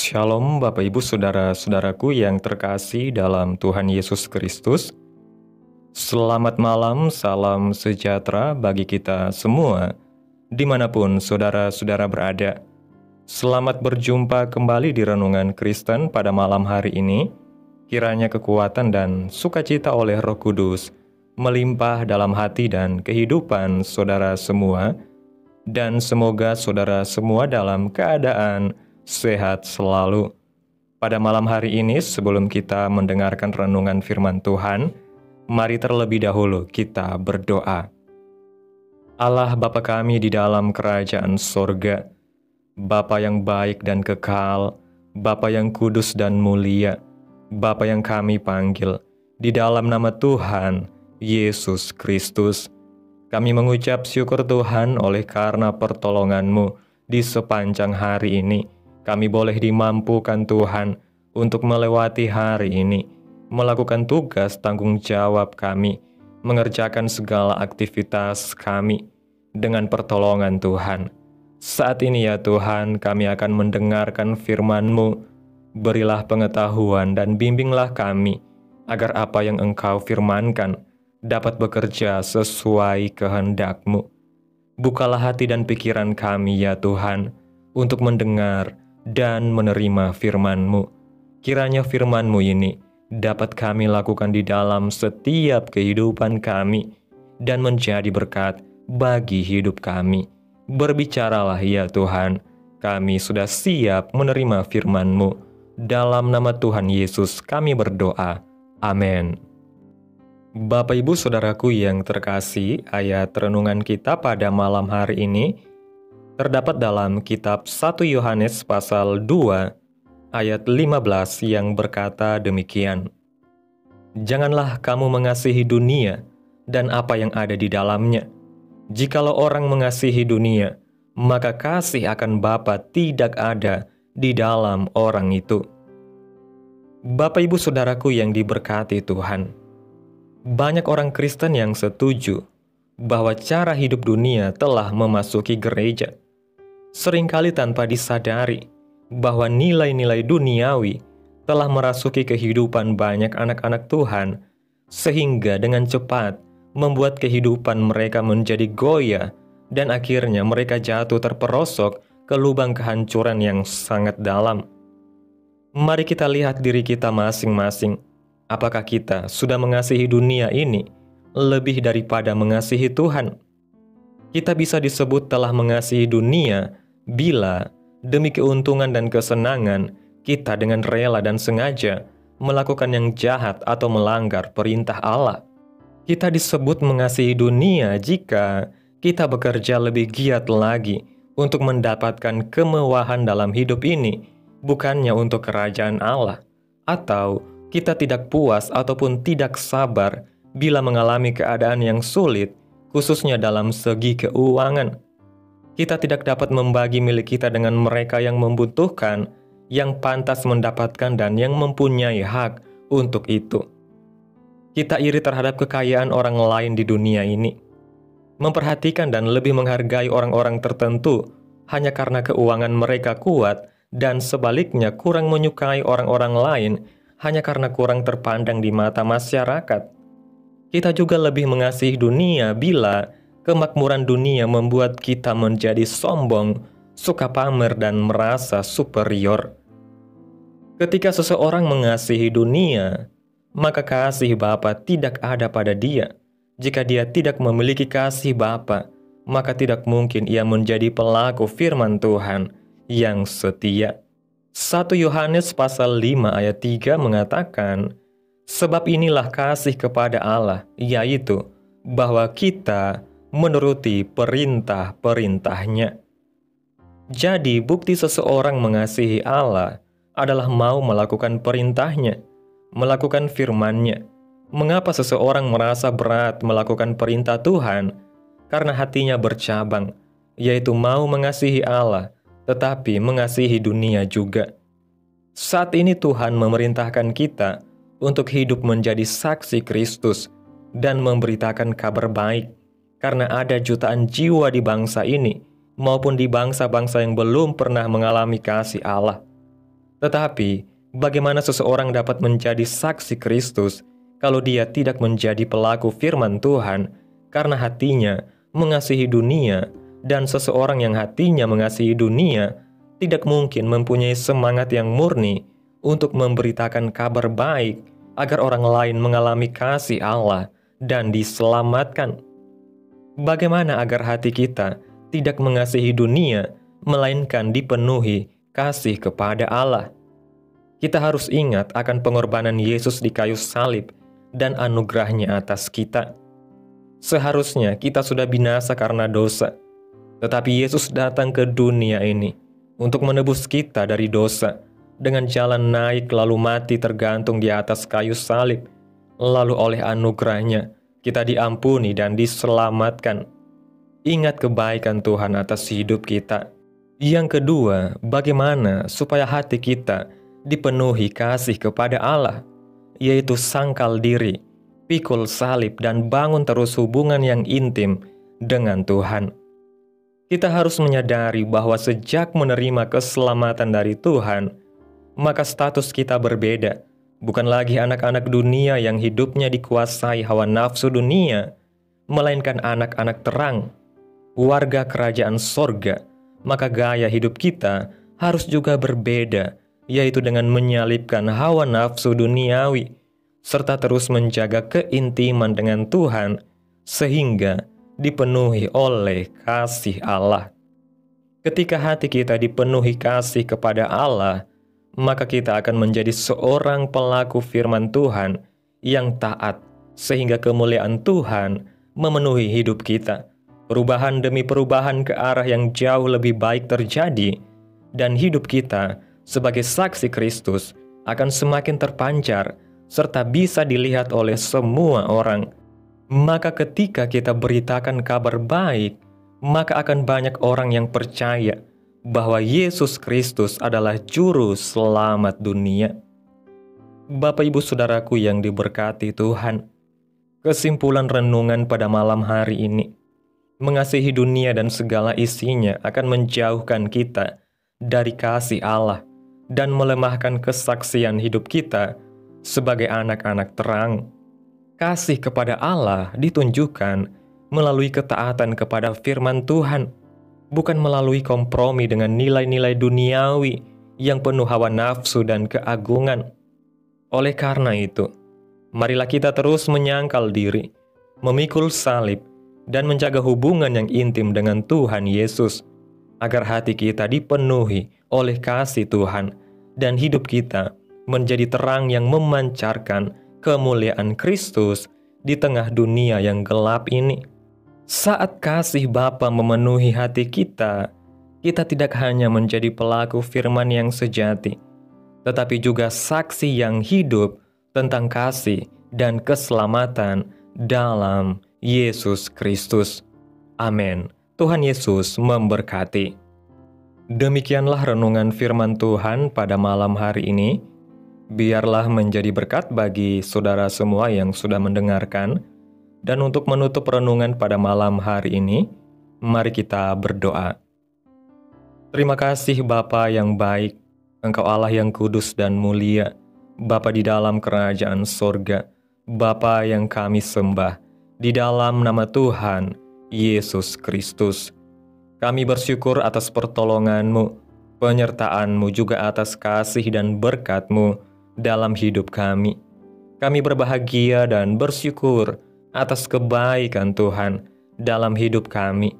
Shalom Bapak Ibu Saudara-saudaraku yang terkasih dalam Tuhan Yesus Kristus. Selamat malam, salam sejahtera bagi kita semua, dimanapun saudara-saudara berada. Selamat berjumpa kembali di Renungan Kristen pada malam hari ini. Kiranya kekuatan dan sukacita oleh Roh Kudus melimpah dalam hati dan kehidupan saudara semua, dan semoga saudara semua dalam keadaan sehat selalu. Pada malam hari ini, sebelum kita mendengarkan renungan firman Tuhan, mari terlebih dahulu kita berdoa. Allah Bapa kami di dalam kerajaan sorga, Bapa yang baik dan kekal, Bapa yang kudus dan mulia, Bapa yang kami panggil, di dalam nama Tuhan Yesus Kristus, kami mengucap syukur Tuhan oleh karena pertolongan-Mu di sepanjang hari ini. Kami boleh dimampukan Tuhan untuk melewati hari ini, melakukan tugas tanggung jawab kami, mengerjakan segala aktivitas kami dengan pertolongan Tuhan. Saat ini ya Tuhan, kami akan mendengarkan firman-Mu. Berilah pengetahuan dan bimbinglah kami, agar apa yang Engkau firmankan dapat bekerja sesuai kehendak-Mu. Bukalah hati dan pikiran kami ya Tuhan, untuk mendengar dan menerima firman-Mu. Kiranya firman-Mu ini dapat kami lakukan di dalam setiap kehidupan kami dan menjadi berkat bagi hidup kami. Berbicaralah ya Tuhan, kami sudah siap menerima firman-Mu. Dalam nama Tuhan Yesus kami berdoa. Amin. Bapak Ibu Saudaraku yang terkasih, ayat renungan kita pada malam hari ini terdapat dalam kitab 1 Yohanes pasal 2 ayat 15 yang berkata demikian. Janganlah kamu mengasihi dunia dan apa yang ada di dalamnya. Jikalau orang mengasihi dunia, maka kasih akan Bapa tidak ada di dalam orang itu. Bapak Ibu Saudaraku yang diberkati Tuhan, banyak orang Kristen yang setuju bahwa cara hidup dunia telah memasuki gereja. Seringkali tanpa disadari bahwa nilai-nilai duniawi telah merasuki kehidupan banyak anak-anak Tuhan, sehingga dengan cepat membuat kehidupan mereka menjadi goyah dan akhirnya mereka jatuh terperosok ke lubang kehancuran yang sangat dalam. Mari kita lihat diri kita masing-masing. Apakah kita sudah mengasihi dunia ini lebih daripada mengasihi Tuhan? Kita bisa disebut telah mengasihi dunia bila demi keuntungan dan kesenangan kita dengan rela dan sengaja melakukan yang jahat atau melanggar perintah Allah. Kita disebut mengasihi dunia jika kita bekerja lebih giat lagi untuk mendapatkan kemewahan dalam hidup ini, bukannya untuk kerajaan Allah. Atau kita tidak puas ataupun tidak sabar bila mengalami keadaan yang sulit, khususnya dalam segi keuangan. Kita tidak dapat membagi milik kita dengan mereka yang membutuhkan, yang pantas mendapatkan dan yang mempunyai hak untuk itu. Kita iri terhadap kekayaan orang lain di dunia ini, memperhatikan dan lebih menghargai orang-orang tertentu hanya karena keuangan mereka kuat, dan sebaliknya kurang menyukai orang-orang lain hanya karena kurang terpandang di mata masyarakat. Kita juga lebih mengasihi dunia bila kemakmuran dunia membuat kita menjadi sombong, suka pamer dan merasa superior. Ketika seseorang mengasihi dunia, maka kasih Bapa tidak ada pada dia. Jika dia tidak memiliki kasih Bapa, maka tidak mungkin ia menjadi pelaku firman Tuhan yang setia. 1 Yohanes pasal 5 ayat 3 mengatakan, sebab inilah kasih kepada Allah, yaitu bahwa kita menuruti perintah-perintahnya. Jadi, bukti seseorang mengasihi Allah adalah mau melakukan perintahnya, melakukan firman-Nya. Mengapa seseorang merasa berat melakukan perintah Tuhan? Karena hatinya bercabang, yaitu mau mengasihi Allah, tetapi mengasihi dunia juga. Saat ini Tuhan memerintahkan kita untuk hidup menjadi saksi Kristus dan memberitakan kabar baik. Karena ada jutaan jiwa di bangsa ini maupun di bangsa-bangsa yang belum pernah mengalami kasih Allah. Tetapi, bagaimana seseorang dapat menjadi saksi Kristus kalau dia tidak menjadi pelaku firman Tuhan karena hatinya mengasihi dunia, dan seseorang yang hatinya mengasihi dunia tidak mungkin mempunyai semangat yang murni untuk memberitakan kabar baik agar orang lain mengalami kasih Allah dan diselamatkan. Bagaimana agar hati kita tidak mengasihi dunia, melainkan dipenuhi kasih kepada Allah? Kita harus ingat akan pengorbanan Yesus di kayu salib dan anugerahnya atas kita. Seharusnya kita sudah binasa karena dosa, tetapi Yesus datang ke dunia ini untuk menebus kita dari dosa dengan jalan naik lalu mati tergantung di atas kayu salib. Lalu oleh anugerahnya kita diampuni dan diselamatkan. Ingat kebaikan Tuhan atas hidup kita. Yang kedua, bagaimana supaya hati kita dipenuhi kasih kepada Allah, yaitu sangkal diri, pikul salib, dan bangun terus hubungan yang intim dengan Tuhan. Kita harus menyadari bahwa sejak menerima keselamatan dari Tuhan, maka status kita berbeda. Bukan lagi anak-anak dunia yang hidupnya dikuasai hawa nafsu dunia, melainkan anak-anak terang, warga kerajaan sorga. Maka gaya hidup kita harus juga berbeda, yaitu dengan menyalipkan hawa nafsu duniawi, serta terus menjaga keintiman dengan Tuhan, sehingga dipenuhi oleh kasih Allah. Ketika hati kita dipenuhi kasih kepada Allah, maka kita akan menjadi seorang pelaku firman Tuhan yang taat, sehingga kemuliaan Tuhan memenuhi hidup kita. Perubahan demi perubahan ke arah yang jauh lebih baik terjadi, dan hidup kita sebagai saksi Kristus akan semakin terpancar, serta bisa dilihat oleh semua orang. Maka ketika kita beritakan kabar baik, maka akan banyak orang yang percaya bahwa Yesus Kristus adalah juru selamat dunia. Bapak Ibu Saudaraku yang diberkati Tuhan, kesimpulan renungan pada malam hari ini, mengasihi dunia dan segala isinya akan menjauhkan kita dari kasih Allah dan melemahkan kesaksian hidup kita sebagai anak-anak terang. Kasih kepada Allah ditunjukkan melalui ketaatan kepada firman Tuhan, bukan melalui kompromi dengan nilai-nilai duniawi yang penuh hawa nafsu dan keagungan. Oleh karena itu, marilah kita terus menyangkal diri, memikul salib, dan menjaga hubungan yang intim dengan Tuhan Yesus, agar hati kita dipenuhi oleh kasih Tuhan, dan hidup kita menjadi terang yang memancarkan kemuliaan Kristus di tengah dunia yang gelap ini. Saat kasih Bapa memenuhi hati kita, kita tidak hanya menjadi pelaku firman yang sejati, tetapi juga saksi yang hidup tentang kasih dan keselamatan dalam Yesus Kristus. Amin. Tuhan Yesus memberkati. Demikianlah renungan firman Tuhan pada malam hari ini. Biarlah menjadi berkat bagi saudara semua yang sudah mendengarkan. Dan untuk menutup renungan pada malam hari ini, mari kita berdoa. Terima kasih Bapa yang baik, Engkau Allah yang kudus dan mulia, Bapa di dalam kerajaan sorga, Bapa yang kami sembah, di dalam nama Tuhan Yesus Kristus. Kami bersyukur atas pertolongan-Mu, penyertaan-Mu, juga atas kasih dan berkat-Mu dalam hidup kami. Kami berbahagia dan bersyukur atas kebaikan Tuhan dalam hidup kami.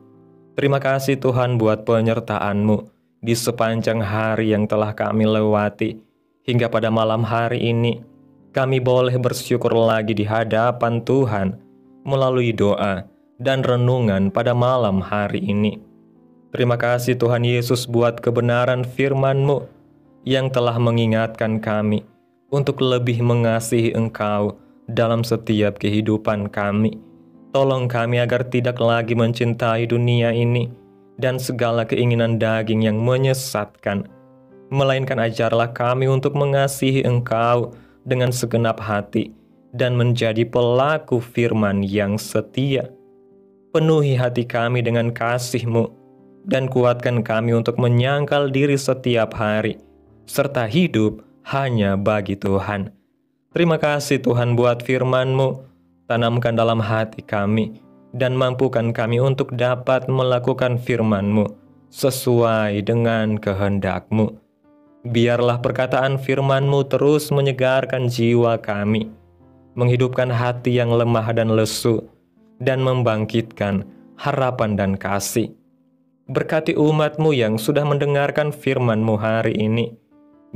Terima kasih Tuhan buat penyertaan-Mu di sepanjang hari yang telah kami lewati. Hingga pada malam hari ini, kami boleh bersyukur lagi di hadapan Tuhan melalui doa dan renungan pada malam hari ini. Terima kasih Tuhan Yesus buat kebenaran firman-Mu yang telah mengingatkan kami untuk lebih mengasihi Engkau dalam setiap kehidupan kami. Tolong kami agar tidak lagi mencintai dunia ini dan segala keinginan daging yang menyesatkan, melainkan ajarlah kami untuk mengasihi Engkau dengan segenap hati dan menjadi pelaku firman yang setia. Penuhi hati kami dengan kasih-Mu dan kuatkan kami untuk menyangkal diri setiap hari serta hidup hanya bagi Tuhan. Terima kasih Tuhan buat firman-Mu, tanamkan dalam hati kami, dan mampukan kami untuk dapat melakukan firman-Mu sesuai dengan kehendak-Mu. Biarlah perkataan firman-Mu terus menyegarkan jiwa kami, menghidupkan hati yang lemah dan lesu, dan membangkitkan harapan dan kasih. Berkati umat-Mu yang sudah mendengarkan firman-Mu hari ini.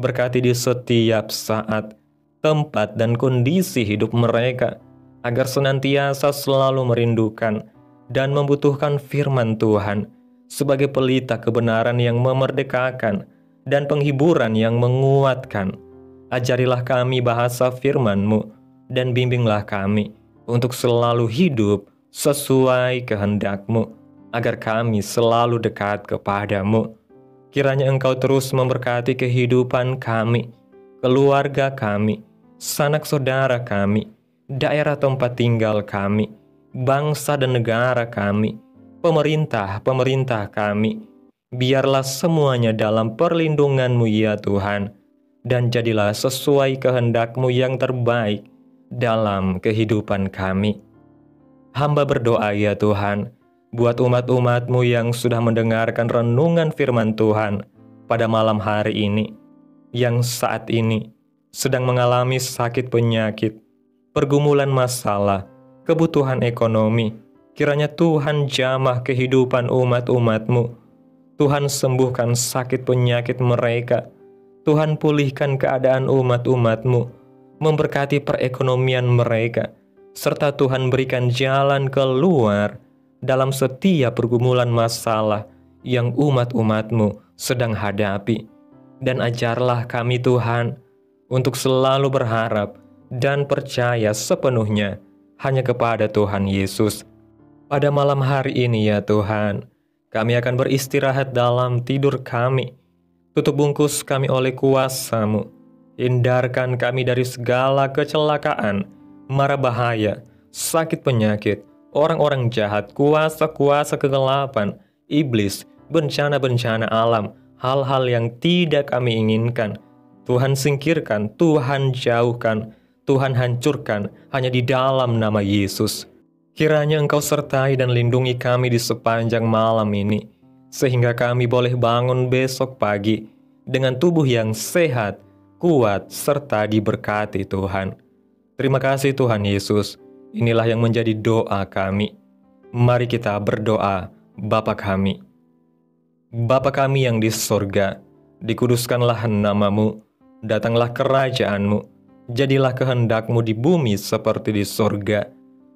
Berkati di setiap saat, tempat, dan kondisi hidup mereka, agar senantiasa selalu merindukan dan membutuhkan firman Tuhan sebagai pelita kebenaran yang memerdekakan dan penghiburan yang menguatkan. Ajarilah kami bahasa firman-Mu dan bimbinglah kami untuk selalu hidup sesuai kehendak-Mu, agar kami selalu dekat kepada-Mu. Kiranya Engkau terus memberkati kehidupan kami, keluarga kami, sanak saudara kami, daerah tempat tinggal kami, bangsa dan negara kami, pemerintah kami. Biarlah semuanya dalam perlindungan-Mu ya Tuhan, dan jadilah sesuai kehendak-Mu yang terbaik dalam kehidupan kami. Hamba berdoa ya Tuhan, buat umat-umat-Mu yang sudah mendengarkan renungan firman Tuhan pada malam hari ini, yang saat ini sedang mengalami sakit penyakit, pergumulan masalah, kebutuhan ekonomi. Kiranya Tuhan jamah kehidupan umat-umat-Mu. Tuhan sembuhkan sakit penyakit mereka. Tuhan pulihkan keadaan umat-umat-Mu, memberkati perekonomian mereka, serta Tuhan berikan jalan keluar dalam setiap pergumulan masalah yang umat-umat-Mu sedang hadapi. Dan ajarlah kami Tuhan untuk selalu berharap dan percaya sepenuhnya hanya kepada Tuhan Yesus. Pada malam hari ini ya Tuhan, kami akan beristirahat dalam tidur kami. Tutup bungkus kami oleh kuasa-Mu. Hindarkan kami dari segala kecelakaan, mara bahaya, sakit penyakit, orang-orang jahat, kuasa-kuasa kegelapan, iblis, bencana-bencana alam, hal-hal yang tidak kami inginkan. Tuhan singkirkan, Tuhan jauhkan, Tuhan hancurkan hanya di dalam nama Yesus. Kiranya Engkau sertai dan lindungi kami di sepanjang malam ini, sehingga kami boleh bangun besok pagi dengan tubuh yang sehat, kuat, serta diberkati Tuhan. Terima kasih Tuhan Yesus. Inilah yang menjadi doa kami. Mari kita berdoa. Bapa kami. Bapa kami yang di sorga, dikuduskanlah nama-Mu, datanglah kerajaan-Mu, jadilah kehendak-Mu di bumi seperti di sorga.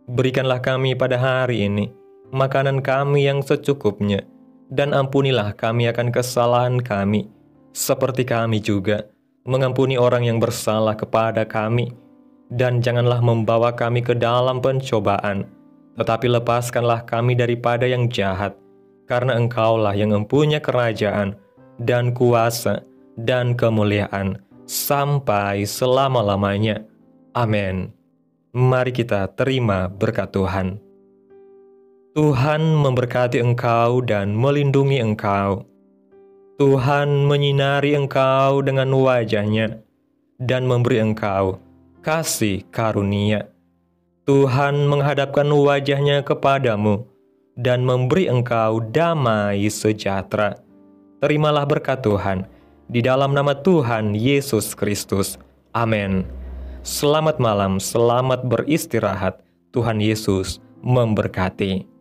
Berikanlah kami pada hari ini makanan kami yang secukupnya, dan ampunilah kami akan kesalahan kami, seperti kami juga mengampuni orang yang bersalah kepada kami. Dan janganlah membawa kami ke dalam pencobaan, tetapi lepaskanlah kami daripada yang jahat, karena Engkaulah yang mempunyai kerajaan, dan kuasa, dan kemuliaan, sampai selama-lamanya. Amin. Mari kita terima berkat Tuhan. Tuhan memberkati engkau dan melindungi engkau. Tuhan menyinari engkau dengan wajah-Nya dan memberi engkau kasih karunia. Tuhan menghadapkan wajah-Nya kepadamu dan memberi engkau damai sejahtera. Terimalah berkat Tuhan di dalam nama Tuhan Yesus Kristus. Amin. Selamat malam, selamat beristirahat. Tuhan Yesus memberkati.